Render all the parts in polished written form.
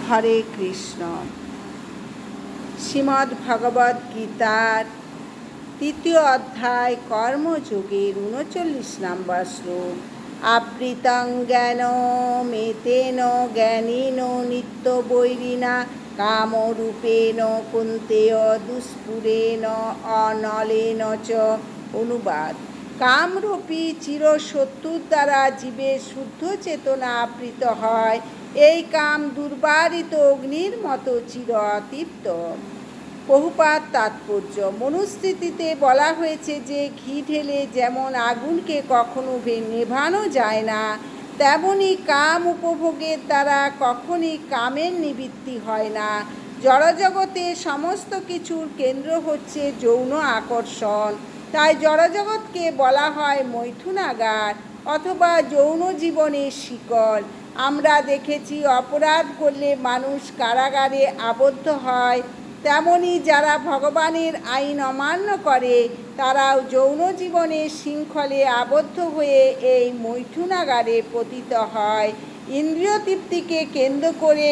হরে কৃষ্ণ। শ্রীমদ্ ভগবদ্ গীতার 3য় অধ্যায় কর্মযোগের 39 নম্বর শ্লোক। আবৃতং জ্ঞানমেতেন জ্ঞানেন নিত্যবৈরিণা কামরূপেণ কুন্তেয় দুষ্পুরেণ অনলেন চ। অনুবাদ: কামরূপী চিরশত্রুর দ্বারা জীবের শুদ্ধ চেতনা আবৃত হয়। এই কাম দুর্বারিত অগ্নির মতো চির অতৃপ্ত। বহুপাত তাৎপর্য: মনুস্মৃতিতে বলা হয়েছে যে ঘি ঢেলে যেমন আগুনকে কখনো নেভানো যায় না, তেমনি কাম উপভোগের দ্বারা কখনই কামের নিবৃত্তি হয় না। জড়জগতে সমস্ত কিছুর কেন্দ্র হচ্ছে যৌন আকর্ষণ। তাই জড়জগৎকে বলা হয় মৈথুনাগার অথবা যৌন জীবনের শিকল। আমরা দেখেছি অপরাধ করলে মানুষ কারাগারে আবদ্ধ হয়, তেমনি যারা ভগবানের আইন অমান্য করে তারাও যৌন জীবনের শৃঙ্খলে আবদ্ধ হয়ে এই মৈথুনাগারে পতিত হয়। ইন্দ্রিয় তৃপ্তিকে কেন্দ্র করে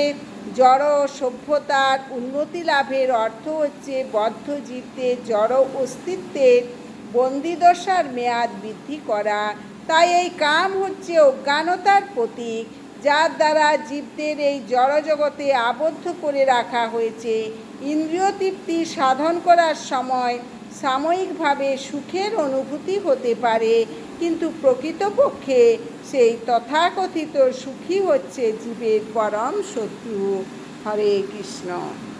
জড় সভ্যতার উন্নতি লাভের অর্থ হচ্ছে বদ্ধ জীবদের জড় অস্তিত্বের বন্দিদশার মেয়াদ বৃদ্ধি করা। তাই এই কাম হচ্ছে অজ্ঞানতার প্রতীক, যার দ্বারা জীবদের এই জড়জগতে আবদ্ধ করে রাখা হয়েছে। ইন্দ্রিয় তৃপ্তি সাধন করার সময় সাময়িকভাবে সুখের অনুভূতি হতে পারে, কিন্তু প্রকৃতপক্ষে সেই তথাকথিত সুখী হচ্ছে জীবের পরম শত্রু। হরে কৃষ্ণ।